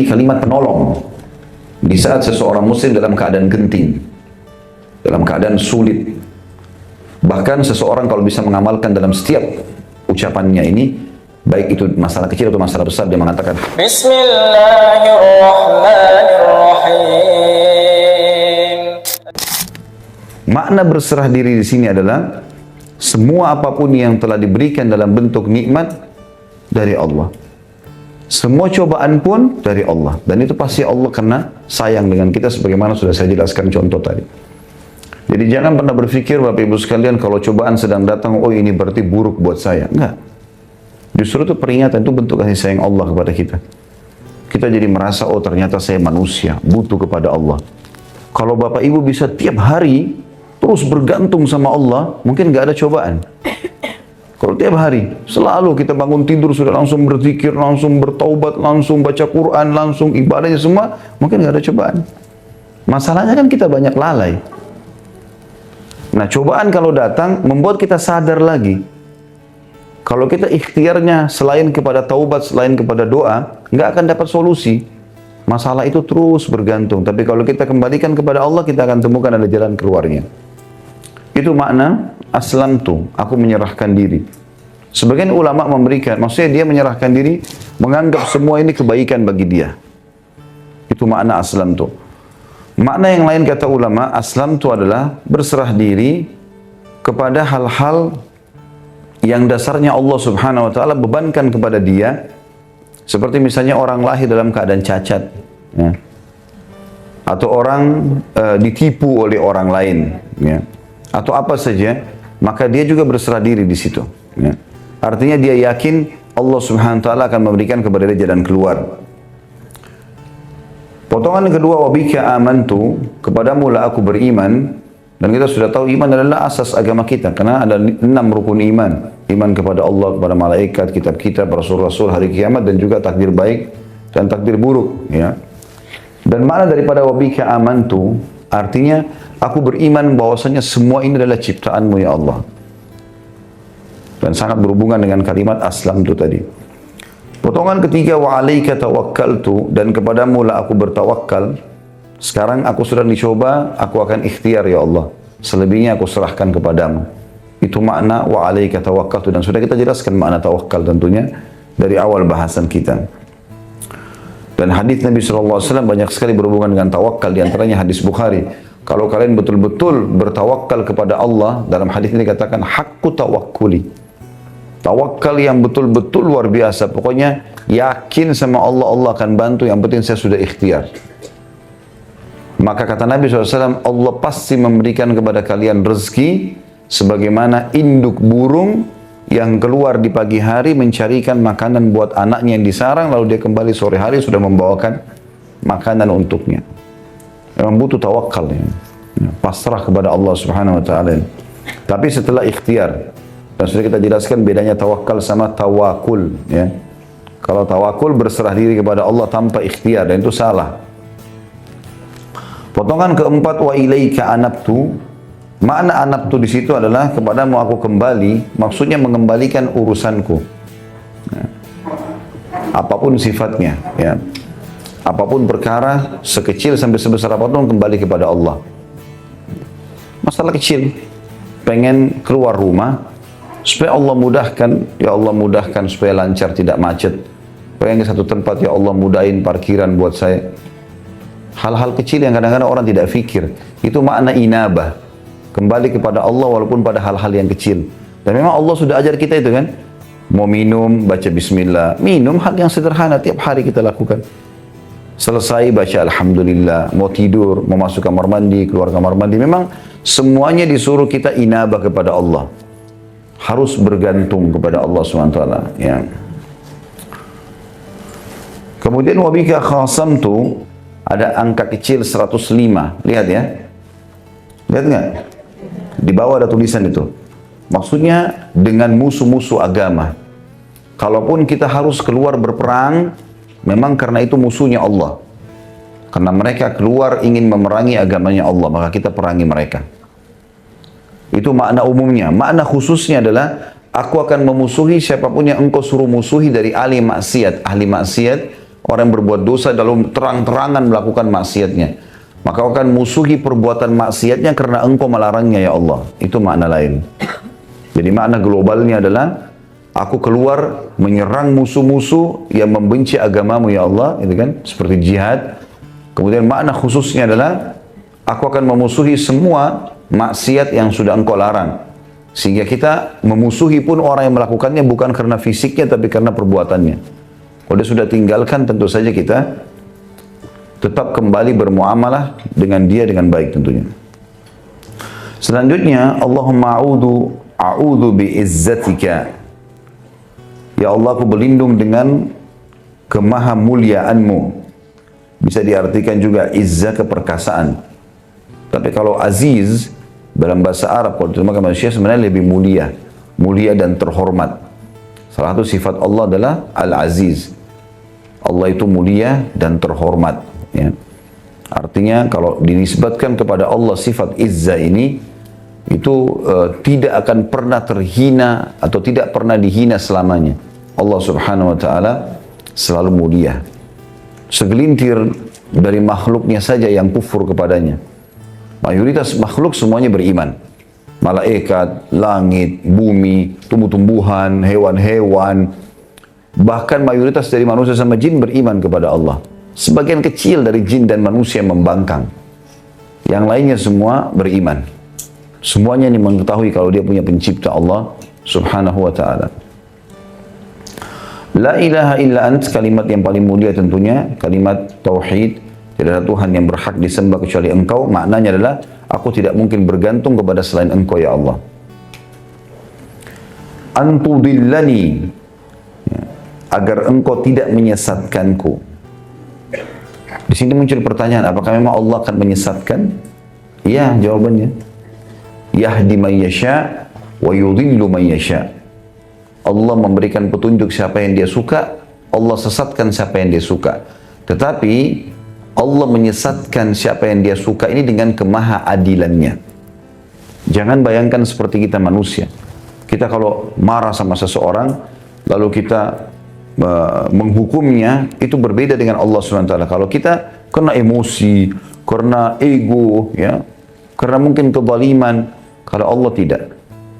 lagi kalimat penolong di saat seseorang muslim dalam keadaan genting, dalam keadaan sulit. Bahkan seseorang kalau bisa mengamalkan dalam setiap ucapannya ini, baik itu masalah kecil atau masalah besar, dia mengatakan Bismillahirrahmanirrahim. Makna berserah diri di sini adalah semua apapun yang telah diberikan dalam bentuk nikmat dari Allah. Semua cobaan pun dari Allah. Dan itu pasti Allah karena sayang dengan kita sebagaimana sudah saya jelaskan contoh tadi. Jadi jangan pernah berpikir Bapak Ibu sekalian kalau cobaan sedang datang, oh ini berarti buruk buat saya. Enggak. Justru itu peringatan, itu bentuk kasih sayang Allah kepada kita. Kita jadi merasa, oh ternyata saya manusia, butuh kepada Allah. Kalau Bapak Ibu bisa tiap hari terus bergantung sama Allah, mungkin nggak ada cobaan. Kalau tiap hari, selalu kita bangun tidur sudah langsung berzikir, langsung bertaubat, langsung baca Quran, langsung ibadahnya semua, mungkin nggak ada cobaan. Masalahnya kan kita banyak lalai. Nah, cobaan kalau datang membuat kita sadar lagi. Kalau kita ikhtiarnya selain kepada taubat, selain kepada doa, nggak akan dapat solusi. Masalah itu terus bergantung. Tapi kalau kita kembalikan kepada Allah, kita akan temukan ada jalan keluarnya. Itu makna aslamtu, aku menyerahkan diri. Sebagian ulama memberikan, maksudnya dia menyerahkan diri, menganggap semua ini kebaikan bagi dia. Itu makna aslamtu. Makna yang lain kata ulama, aslamtu adalah berserah diri kepada hal-hal yang dasarnya Allah Subhanahu wa taala bebankan kepada dia. Seperti misalnya orang lahir dalam keadaan cacat, ya. Atau orang ditipu oleh orang lain, ya. Atau apa saja, maka dia juga berserah diri di situ. Ya. Artinya dia yakin Allah Subhanahu wa taala akan memberikan kepada dia jalan keluar. Potongan kedua, wabika amantu, kepadamu lah aku beriman. Dan kita sudah tahu iman adalah asas agama kita, karena ada 6 rukun iman. Iman kepada Allah, kepada malaikat, kitab-kitab, rasul-rasul, hari kiamat, dan juga takdir baik dan takdir buruk. Ya. Dan makna daripada wabika amantu, artinya aku beriman bahwasanya semua ini adalah ciptaanmu ya Allah. Dan sangat berhubungan dengan kalimat aslam itu tadi. Potongan ketiga, wa alaika tawakkaltu, dan kepadamu lah aku bertawakal. Sekarang aku sudah dicoba, aku akan ikhtiar ya Allah. Selebihnya aku serahkan kepadamu. Itu makna wa alaika tawakkaltu, dan sudah kita jelaskan makna tawakal tentunya dari awal bahasan kita. Dan hadis Nabi SAW banyak sekali berhubungan dengan tawakal, di antaranya hadis Bukhari. Kalau kalian betul-betul bertawakal kepada Allah, dalam hadis ini dikatakan hakku tawakkuli. Tawakal yang betul-betul luar biasa. Pokoknya yakin sama Allah, Allah akan bantu, yang penting saya sudah ikhtiar. Maka kata Nabi SAW, Allah pasti memberikan kepada kalian rezeki sebagaimana induk burung yang keluar di pagi hari mencarikan makanan buat anaknya yang disarang, lalu dia kembali sore hari sudah membawakan makanan untuknya. Memang butuh tawakal ya. Pasrah kepada Allah Subhanahu wa taala. Tapi setelah ikhtiar, dan sudah kita jelaskan bedanya tawakal sama tawakul ya. Kalau tawakul berserah diri kepada Allah tanpa ikhtiar, dan itu salah. Potongan keempat, wa ilaika anabtu. Makna anabtu di situ adalah kepadamu aku kembali, maksudnya mengembalikan urusanku. Ya. Apapun sifatnya, ya. Apapun perkara, sekecil sampai sebesar apapun, kembali kepada Allah. Masalah kecil, pengen keluar rumah, supaya Allah mudahkan, ya Allah mudahkan supaya lancar, tidak macet. Pengen ke satu tempat, ya Allah mudahin parkiran buat saya. Hal-hal kecil yang kadang-kadang orang tidak fikir, itu makna inabah. Kembali kepada Allah walaupun pada hal-hal yang kecil. Dan memang Allah sudah ajar kita itu kan. Mau minum, baca bismillah. Minum hal yang sederhana, tiap hari kita lakukan. Selesai, baca alhamdulillah. Mau tidur, mau masuk kamar mandi, keluar kamar mandi. Memang semuanya disuruh kita inabah kepada Allah. Harus bergantung kepada Allah SWT. Ya. Kemudian wabika khasamtu, ada angka kecil 105. Lihat ya. Lihat nggak? Di bawah ada tulisan itu. Maksudnya dengan musuh-musuh agama. Kalaupun kita harus keluar berperang, memang karena itu musuhnya Allah. Karena mereka keluar ingin memerangi agamanya Allah, maka kita perangi mereka. Itu makna umumnya. Makna khususnya adalah aku akan memusuhi siapapun yang engkau suruh musuhi dari ahli maksiat. Ahli maksiat orang yang berbuat dosa dalam terang-terangan melakukan maksiatnya. Maka akan musuhi perbuatan maksiatnya karena engkau melarangnya ya Allah. Itu makna lain. Jadi makna globalnya adalah aku keluar menyerang musuh-musuh yang membenci agamamu ya Allah, itu kan seperti jihad. Kemudian makna khususnya adalah aku akan memusuhi semua maksiat yang sudah engkau larang. Sehingga kita memusuhi pun orang yang melakukannya bukan karena fisiknya tapi karena perbuatannya. Kalau dia sudah tinggalkan tentu saja kita tetap kembali bermuamalah dengan dia dengan baik tentunya. Selanjutnya, Allahumma a'udhu bi'izzatika. Ya Allah, aku berlindung dengan kemahamuliaanmu. Bisa diartikan juga izzah keperkasaan. Tapi kalau aziz, dalam bahasa Arab, kalau diterjemahkan manusia sebenarnya lebih mulia. Mulia dan terhormat. Salah satu sifat Allah adalah Al-Aziz. Allah itu mulia dan terhormat. Ya. Artinya kalau dinisbatkan kepada Allah sifat izzah ini, itu tidak akan pernah terhina atau tidak pernah dihina selamanya. Allah subhanahu wa ta'ala selalu mulia. Segelintir dari makhluknya saja yang kufur kepadanya. Mayoritas makhluk semuanya beriman. Malaikat, langit, bumi, tumbuh-tumbuhan, hewan-hewan. Bahkan mayoritas dari manusia sama jin beriman kepada Allah. Sebagian kecil dari jin dan manusia membangkang. Yang lainnya semua beriman. Semuanya ini mengetahui kalau dia punya pencipta Allah subhanahu wa ta'ala. La ilaha illa ant, kalimat yang paling mulia tentunya, kalimat tauhid. Tidak ada Tuhan yang berhak disembah kecuali engkau. Maknanya adalah, aku tidak mungkin bergantung kepada selain engkau ya Allah. Antudillani, agar engkau tidak menyesatkanku. Di sini muncul pertanyaan, apakah memang Allah akan menyesatkan? Ya, jawabannya. Yahdi man yasha wa yudhillu man yasha. Allah memberikan petunjuk siapa yang dia suka, Allah sesatkan siapa yang dia suka. Tetapi Allah menyesatkan siapa yang dia suka ini dengan kemaha-adilannya. Jangan bayangkan seperti kita manusia. Kita kalau marah sama seseorang, lalu kita menghukumnya, itu berbeda dengan Allah SWT. Kalau kita kena emosi, karena ego, ya, karena mungkin kezaliman, kalau Allah tidak,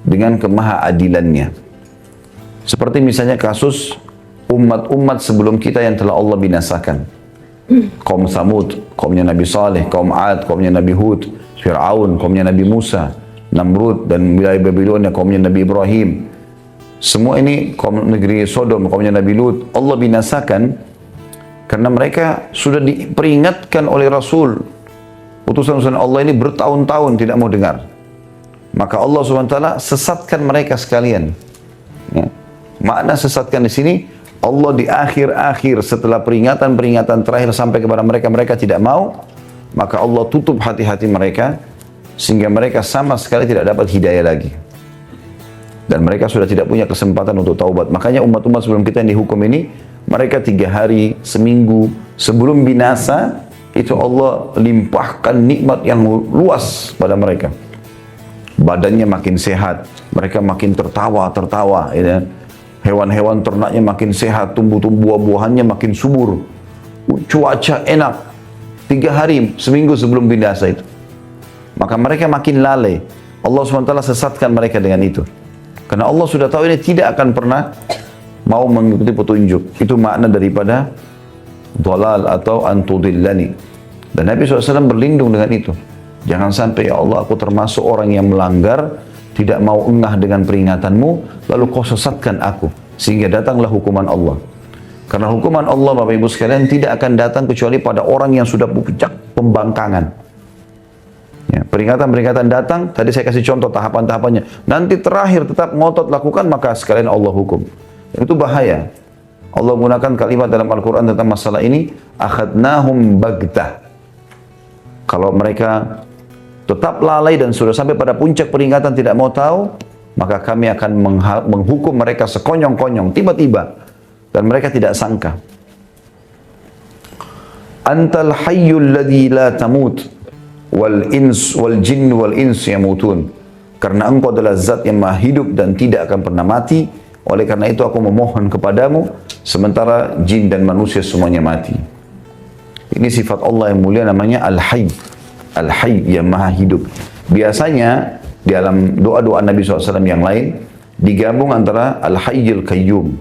dengan kemaha-adilannya. Seperti misalnya kasus umat-umat sebelum kita yang telah Allah binasakan. Kaum Samud, kaumnya Nabi Saleh, kaum Ad, kaumnya Nabi Hud, Fir'aun, kaumnya Nabi Musa, Namrud, dan wilayah Babilonia, kaumnya Nabi Ibrahim. Semua ini kaum negeri Sodom, kaumnya Nabi Lut, Allah binasakan karena mereka sudah diperingatkan oleh Rasul. Utusan-utusan Allah ini bertahun-tahun tidak mau dengar. Maka Allah SWT sesatkan mereka sekalian. Ya. Makna sesatkan di sini, Allah di akhir-akhir setelah peringatan-peringatan terakhir sampai kepada mereka, mereka tidak mau, maka Allah tutup hati-hati mereka sehingga mereka sama sekali tidak dapat hidayah lagi. Dan mereka sudah tidak punya kesempatan untuk taubat. Makanya umat-umat sebelum kita yang dihukum ini, mereka 3 hari, seminggu sebelum binasa, itu Allah limpahkan nikmat yang luas pada mereka. Badannya makin sehat, mereka makin tertawa, ya. Hewan-hewan ternaknya makin sehat, buah-buahannya makin subur, cuaca enak. 3 hari, seminggu sebelum binasa itu. Maka mereka makin lalai. Allah SWT sesatkan mereka dengan itu. Karena Allah sudah tahu ini tidak akan pernah mau mengikuti petunjuk. Itu makna daripada dhalal atau antudillani. Dan Nabi SAW berlindung dengan itu. Jangan sampai ya Allah aku termasuk orang yang melanggar, tidak mau engah dengan peringatanmu, lalu kau sesatkan aku. Sehingga datanglah hukuman Allah. Karena hukuman Allah Bapak Ibu sekalian tidak akan datang kecuali pada orang yang sudah puncak pembangkangan. Ya, peringatan-peringatan datang, tadi saya kasih contoh tahapan-tahapannya. Nanti terakhir tetap ngotot lakukan, maka sekalian Allah hukum. Dan itu bahaya. Allah menggunakan kalimat dalam Al-Quran tentang masalah ini, akhadnahum bagtah. Kalau mereka tetap lalai dan sudah sampai pada puncak peringatan tidak mau tahu, maka kami akan menghukum mereka sekonyong-konyong, tiba-tiba. Dan mereka tidak sangka. Antal hayyul ladzi la tamut. Wal ins wal jin wal ins yamutun. Karena engkau adalah zat yang maha hidup dan tidak akan pernah mati. Oleh karena itu aku memohon kepadamu sementara jin dan manusia semuanya mati. Ini sifat Allah yang mulia, namanya Al-Hayy. Al-Hayy, yang maha hidup. Biasanya di dalam doa-doa Nabi SAW yang lain digabung antara Al-Hayyul Qayyum,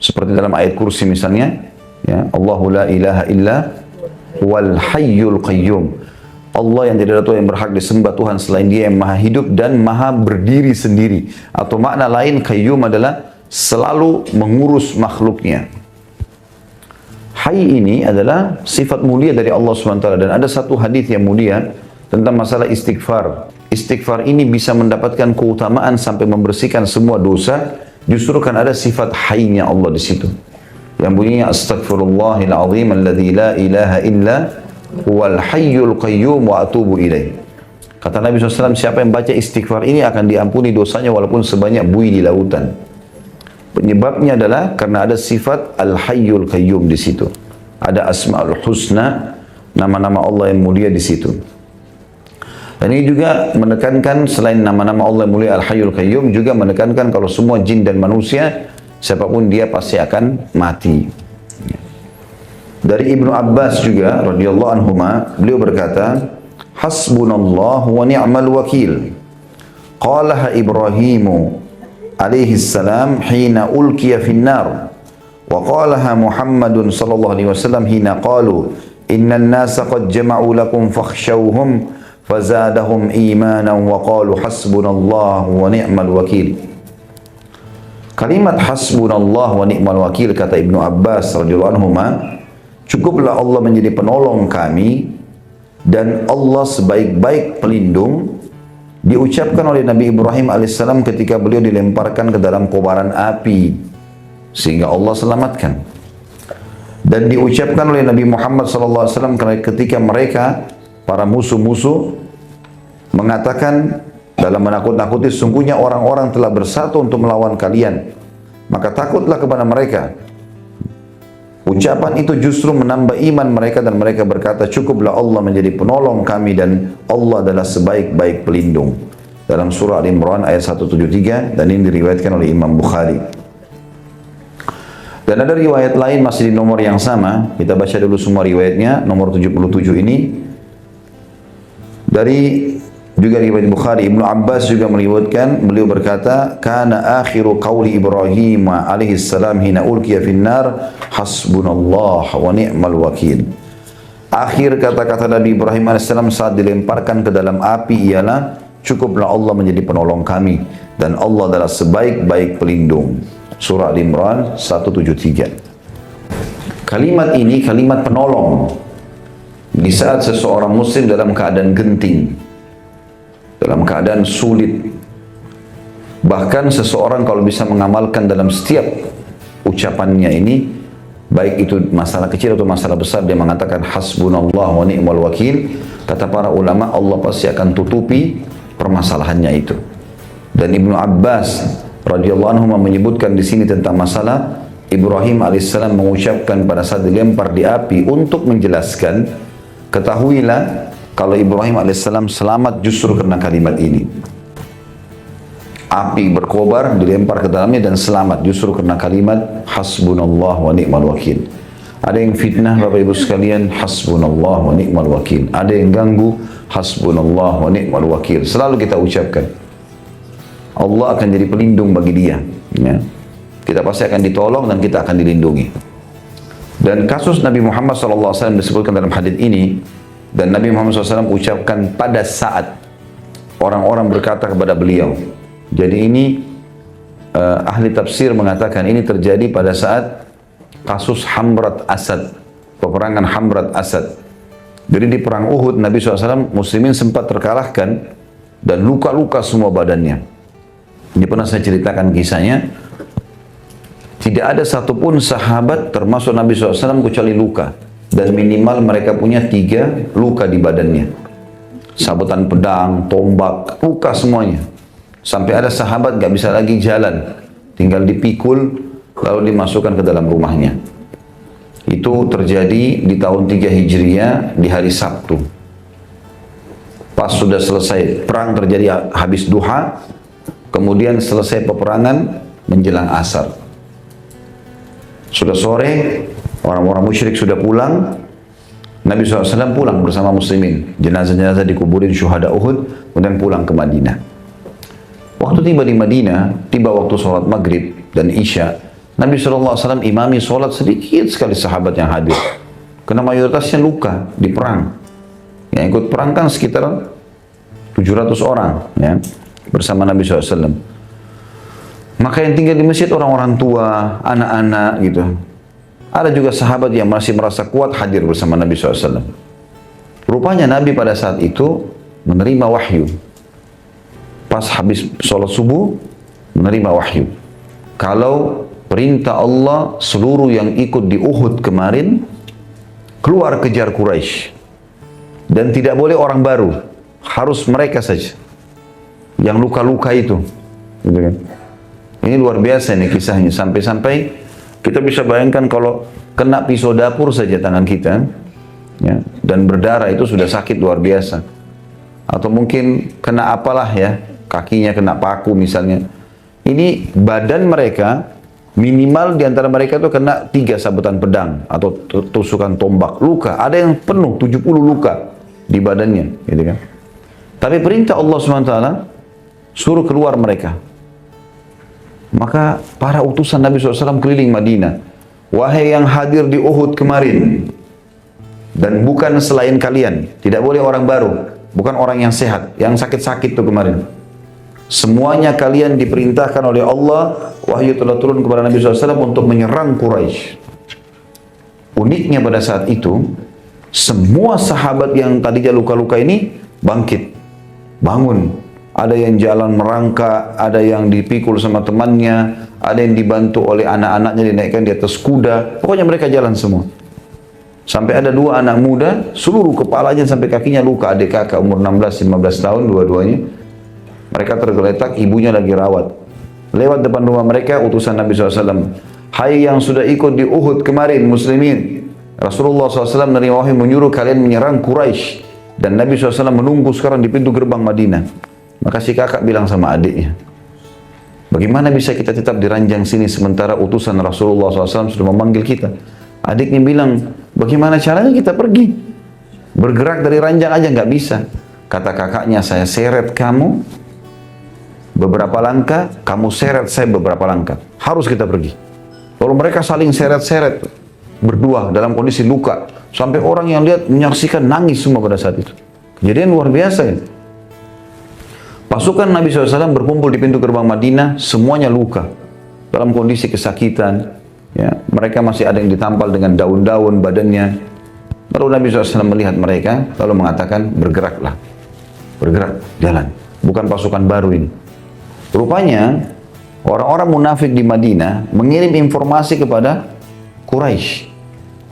seperti dalam ayat kursi misalnya, ya, Allahu la ilaha illa wal hayyul qayyum. Allah yang tidak ada Tuhan yang berhak disembah Tuhan selain Dia, yang maha hidup dan maha berdiri sendiri. Atau makna lain, qayyum adalah selalu mengurus makhluknya. Hayy ini adalah sifat mulia dari Allah SWT. Dan ada satu hadis yang mulia tentang masalah istighfar. Istighfar ini bisa mendapatkan keutamaan sampai membersihkan semua dosa, justru kan ada sifat hayy-nya Allah di situ. Yang bunyinya astaghfirullahil azim alladzi la ilaha illa huwal hayyul qayyum wa atubu ilaih. Kata Nabi SAW, siapa yang baca istighfar ini akan diampuni dosanya walaupun sebanyak buih di lautan. Penyebabnya adalah karena ada sifat al-hayyul qayyum di situ. Ada asmaul husna, nama-nama Allah yang mulia di situ. Dan ini juga menekankan, selain nama-nama Allah yang mulia Al-Hayyul Qayyum, juga menekankan kalau semua jin dan manusia, siapapun dia pasti akan mati. Dari Ibnu Abbas juga radhiyallahu anhuma, beliau berkata, hasbunallahu wa ni'mal wakil. Qalaha Ibrahimu alaihi salam hina ulkiya finnar, wa qalaha Muhammadun sallallahu alaihi wasallam hina qalu innan nasa qad jama'u lakum fakhshawhum fazadahum imanan wa qalu hasbunallahu wa ni'mal wakil. Kalimat hasbunallah wa ni'mal wakil, kata Ibnu Abbas radhiyallahu anhuma, cukuplah Allah menjadi penolong kami dan Allah sebaik-baik pelindung, diucapkan oleh Nabi Ibrahim alaihissalam ketika beliau dilemparkan ke dalam kobaran api sehingga Allah selamatkan. Dan diucapkan oleh Nabi Muhammad SAW ketika mereka, para musuh-musuh, mengatakan dalam menakut-nakuti, sungguhnya orang-orang telah bersatu untuk melawan kalian, maka takutlah kepada mereka. Ucapan itu justru menambah iman mereka dan mereka berkata, cukuplah Allah menjadi penolong kami dan Allah adalah sebaik-baik pelindung. Dalam surah Al-Imran ayat 173, dan ini diriwayatkan oleh Imam Bukhari. Dan ada riwayat lain masih di nomor yang sama, kita baca dulu semua riwayatnya, nomor 77 ini. Dari juga riwayat Bukhari, Ibnu Abbas juga meriwayatkan, beliau berkata, kana akhiru qawli Ibrahim alaihi salam hina ulkiya finnar hasbunallah wa ni'mal wakil. Akhir kata-kata Nabi Ibrahim alaihi salam saat dilemparkan ke dalam api ialah, cukuplah Allah menjadi penolong kami dan Allah adalah sebaik-baik pelindung. Surah Al-Imran 173. Kalimat ini kalimat penolong di saat seseorang muslim dalam keadaan genting, dalam keadaan sulit. Bahkan seseorang kalau bisa mengamalkan dalam setiap ucapannya ini, baik itu masalah kecil atau masalah besar, dia mengatakan hasbunallah wa ni'mal wakil, kata para ulama, Allah pasti akan tutupi permasalahannya itu. Dan Ibnu Abbas radhiyallahu anhu menyebutkan di sini tentang masalah Ibrahim alaihissalam mengucapkan pada saat dilempar di api untuk menjelaskan, ketahuilah kalau Ibrahim alaihissalam selamat justru karena kalimat ini. Api berkobar, dilempar ke dalamnya dan selamat justru karena kalimat hasbunallah wa ni'mal wakil. Ada yang fitnah Bapak Ibu sekalian, hasbunallah wa ni'mal wakil. Ada yang ganggu, hasbunallah wa ni'mal wakil. Selalu kita ucapkan, Allah akan jadi pelindung bagi dia. Ya. Kita pasti akan ditolong dan kita akan dilindungi. Dan kasus Nabi Muhammad SAW disebutkan dalam hadis ini, dan Nabi Muhammad SAW ucapkan pada saat orang-orang berkata kepada beliau. Jadi ini ahli tafsir mengatakan ini terjadi pada saat kasus Hamrat Asad, peperangan Hamrat Asad. Jadi di perang Uhud Nabi SAW muslimin sempat terkalahkan dan luka-luka semua badannya. Ini pernah saya ceritakan kisahnya. Tidak ada satupun sahabat termasuk Nabi SAW kecuali luka. Dan minimal mereka punya 3 luka di badannya. Sabetan pedang, tombak, luka semuanya. Sampai ada sahabat gak bisa lagi jalan. Tinggal dipikul, lalu dimasukkan ke dalam rumahnya. Itu terjadi di tahun 3 Hijriah di hari Sabtu. Pas sudah selesai, perang terjadi habis duha. Kemudian selesai peperangan menjelang asar. Sudah sore, orang-orang musyrik sudah pulang, Nabi SAW pulang bersama muslimin. Jenazah-jenazah dikuburin syuhada Uhud, kemudian pulang ke Madinah. Waktu tiba di Madinah, tiba waktu sholat maghrib dan isya, Nabi SAW imami sholat sedikit sekali sahabat yang hadir. Karena mayoritasnya luka di perang. Yang ikut perang kan sekitar 700 orang ya, bersama Nabi SAW. Maka yang tinggal di masjid orang-orang tua, anak-anak gitu. Ada juga sahabat yang masih merasa kuat hadir bersama Nabi SAW. Rupanya Nabi pada saat itu menerima wahyu. Pas habis sholat subuh, menerima wahyu. Kalau perintah Allah seluruh yang ikut di Uhud kemarin, keluar kejar Quraisy. Dan tidak boleh orang baru. Harus mereka saja. Yang luka-luka itu. Gitu kan? Ini luar biasa nih kisahnya. Sampai-sampai kita bisa bayangkan kalau kena pisau dapur saja tangan kita, ya, dan berdarah itu sudah sakit luar biasa. Atau mungkin kena apalah ya, kakinya kena paku misalnya. Ini badan mereka, minimal di antara mereka itu kena 3 sabetan pedang atau tusukan tombak. Luka, ada yang penuh 70 luka di badannya, gitu kan. Tapi perintah Allah SWT suruh keluar mereka. Maka para utusan Nabi SAW keliling Madinah. Wahai yang hadir di Uhud kemarin, dan bukan selain kalian, tidak boleh orang baru, bukan orang yang sehat, yang sakit-sakit itu kemarin. Semuanya kalian diperintahkan oleh Allah, wahyu telah turun kepada Nabi SAW untuk menyerang Quraisy. Uniknya pada saat itu, semua sahabat yang tadinya luka-luka ini bangkit, bangun. Ada yang jalan merangkak, ada yang dipikul sama temannya, ada yang dibantu oleh anak-anaknya dinaikkan di atas kuda. Pokoknya mereka jalan semua. Sampai ada 2 anak muda, seluruh kepalanya sampai kakinya luka. Adik kakak umur 16-15 tahun dua-duanya. Mereka tergeletak, ibunya lagi rawat. Lewat depan rumah mereka, utusan Nabi SAW. Hai yang sudah ikut di Uhud kemarin, muslimin. Rasulullah SAW menerima wahyu menyuruh kalian menyerang Quraisy. Dan Nabi SAW menunggu sekarang di pintu gerbang Madinah. Maka si kakak bilang sama adiknya, bagaimana bisa kita tetap di ranjang sini sementara utusan Rasulullah SAW sudah memanggil kita? Adiknya bilang, bagaimana caranya kita pergi? Bergerak dari ranjang aja nggak bisa. Kata kakaknya, saya seret kamu beberapa langkah, kamu seret saya beberapa langkah. Harus kita pergi. Lalu mereka saling seret-seret berdua dalam kondisi luka. Sampai orang yang lihat menyaksikan nangis semua pada saat itu. Kejadian luar biasa ya. Pasukan Nabi SAW berkumpul di pintu gerbang Madinah, semuanya luka, dalam kondisi kesakitan. Ya, mereka masih ada yang ditampal dengan daun-daun badannya. Lalu Nabi SAW melihat mereka, lalu mengatakan, bergeraklah, bergerak, jalan. Bukan pasukan baru ini. Rupanya, orang-orang munafik di Madinah mengirim informasi kepada Quraisy.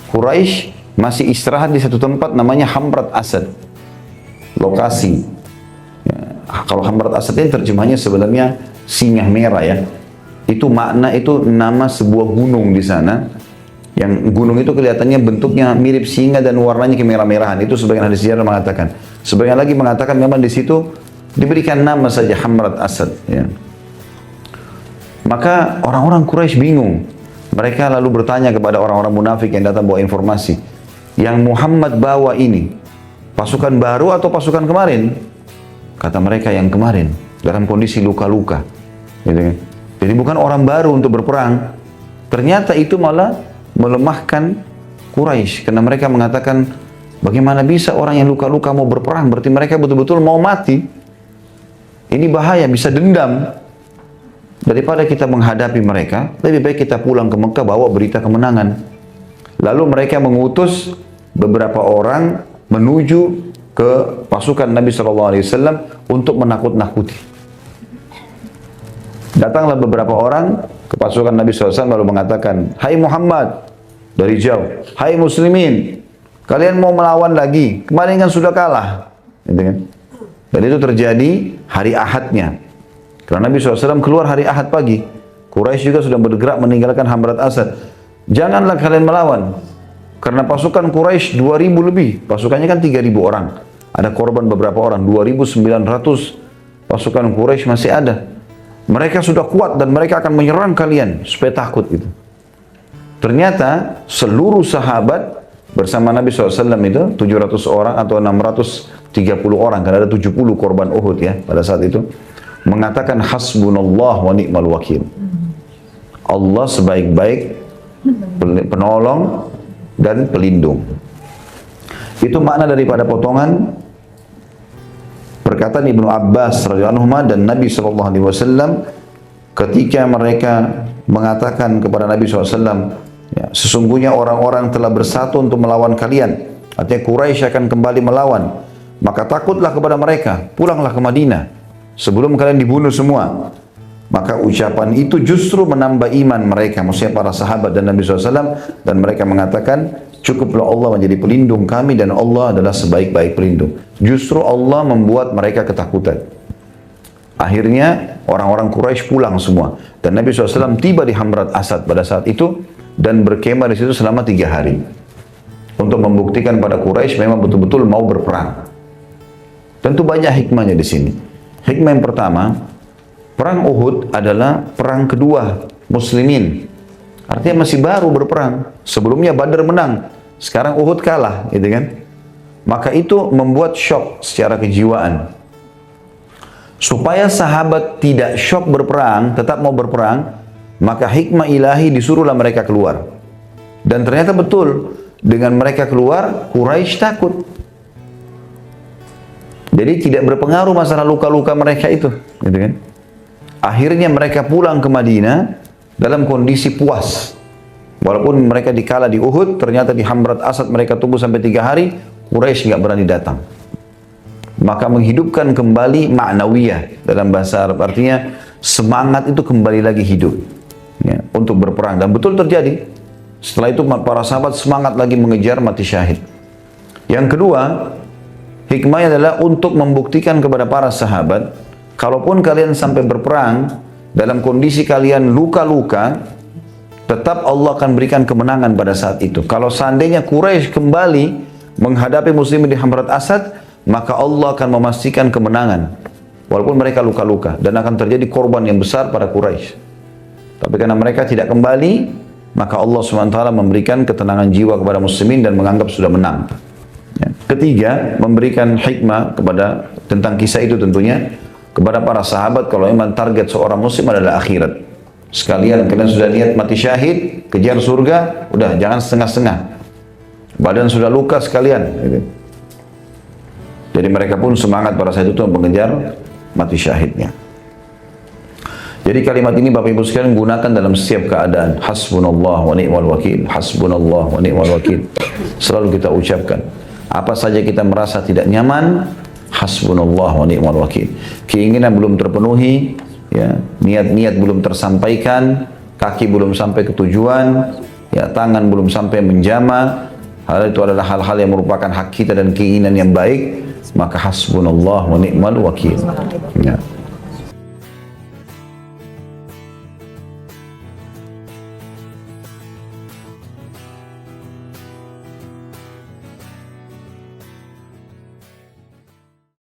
Quraisy masih istirahat di satu tempat namanya Hamrat Asad. Lokasi. Kalau Hamrat Asad ini terjemahnya sebenarnya singa merah ya. Itu makna, itu nama sebuah gunung di sana. Yang gunung itu kelihatannya bentuknya mirip singa dan warnanya kemerah-merahan. Itu sebagian hadis sejarah mengatakan. Sebagian lagi mengatakan memang di situ diberikan nama saja Hamrat Asad. Ya. Maka orang-orang Quraisy bingung. Mereka lalu bertanya kepada orang-orang munafik yang datang bawa informasi. Yang Muhammad bawa ini, pasukan baru atau pasukan kemarin? Kata mereka yang kemarin, dalam kondisi luka-luka. Gitu. Jadi bukan orang baru untuk berperang. Ternyata itu malah melemahkan Quraisy. Karena mereka mengatakan, bagaimana bisa orang yang luka-luka mau berperang? Berarti mereka betul-betul mau mati. Ini bahaya, bisa dendam. Daripada kita menghadapi mereka, lebih baik kita pulang ke Mekah bawa berita kemenangan. Lalu mereka mengutus beberapa orang menuju ke pasukan Nabi SAW untuk menakut-nakuti. Datanglah beberapa orang ke pasukan Nabi SAW lalu mengatakan, hai Muhammad, dari jauh, hai muslimin, kalian mau melawan lagi? Kemarin kan sudah kalah. Gitu kan? Dan itu terjadi hari Ahadnya. Karena Nabi SAW keluar hari Ahad pagi. Quraisy juga sudah bergerak meninggalkan Hamrat Asad. Janganlah kalian melawan. Karena pasukan Quraisy 2.000 lebih, pasukannya kan 3.000 orang. Ada korban beberapa orang, 2.900 pasukan Quraisy masih ada. Mereka sudah kuat dan mereka akan menyerang kalian, supaya takut gitu. Ternyata seluruh sahabat bersama Nabi SAW itu 700 orang atau 630 orang, karena ada 70 korban Uhud ya pada saat itu, mengatakan hasbunallah wa ni'mal wakil. Allah sebaik-baik penolong dan pelindung. Itu makna daripada potongan perkataan Ibnu Abbas radhiyallahu anhu dan Nabi SAW ketika mereka mengatakan kepada Nabi SAW, ya, sesungguhnya orang-orang telah bersatu untuk melawan kalian. Artinya Quraisy akan kembali melawan. Maka takutlah kepada mereka, pulanglah ke Madinah sebelum kalian dibunuh semua. Maka ucapan itu justru menambah iman mereka, maksudnya para sahabat dan Nabi SAW, dan mereka mengatakan, cukuplah Allah menjadi pelindung kami dan Allah adalah sebaik-baik pelindung. Justru Allah membuat mereka ketakutan. Akhirnya orang-orang Quraisy pulang semua dan Nabi SAW tiba di Hamrat Asad pada saat itu dan berkemah di situ selama 3 hari untuk membuktikan pada Quraisy memang betul-betul mau berperang. Tentu banyak hikmahnya di sini. Hikmah yang pertama, perang Uhud adalah perang kedua Muslimin. Artinya masih baru berperang. Sebelumnya Badar menang, sekarang Uhud kalah, gitu kan? Maka itu membuat syok secara kejiwaan. Supaya sahabat tidak syok berperang, tetap mau berperang, maka hikmah ilahi disuruhlah mereka keluar. Dan ternyata betul, dengan mereka keluar, Quraisy takut. Jadi tidak berpengaruh masalah luka-luka mereka itu, gitu kan? Akhirnya mereka pulang ke Madinah dalam kondisi puas. Walaupun mereka dikalah di Uhud, ternyata di Hamrat Asad mereka tunggu sampai 3 hari, Quraisy nggak berani datang. Maka menghidupkan kembali ma'nawiyah dalam bahasa Arab, artinya semangat itu kembali lagi hidup ya, untuk berperang. Dan betul terjadi. Setelah itu para sahabat semangat lagi mengejar mati syahid. Yang kedua, hikmahnya adalah untuk membuktikan kepada para sahabat, kalaupun kalian sampai berperang dalam kondisi kalian luka-luka, tetap Allah akan berikan kemenangan pada saat itu. Kalau seandainya Quraisy kembali menghadapi muslimin di Hamrat Asad, maka Allah akan memastikan kemenangan walaupun mereka luka-luka, dan akan terjadi korban yang besar pada Quraisy. Tapi karena mereka tidak kembali, maka Allah SWT memberikan ketenangan jiwa kepada muslimin dan menganggap sudah menang. Ya. Ketiga, memberikan hikmah kepada tentang kisah itu tentunya kepada para sahabat, kalau memang target seorang muslim adalah akhirat. Sekalian kalian sudah niat mati syahid, kejar surga, udah jangan setengah-setengah. Badan sudah luka sekalian. Gitu. Jadi mereka pun semangat pada saat itu mengejar mati syahidnya. Jadi kalimat ini Bapak Ibu sekalian gunakan dalam setiap keadaan. Hasbunallah wa ni'mal wakil. Hasbunallah wa ni'mal wakil. Selalu kita ucapkan. Apa saja kita merasa tidak nyaman, hasbunallah wa ni'mal wakil. Keinginan belum terpenuhi, ya, niat-niat belum tersampaikan, kaki belum sampai ke tujuan, ya, tangan belum sampai menjama. Hal itu adalah hal-hal yang merupakan hak kita dan keinginan yang baik, maka hasbunallah wa ni'mal wakil. Ya.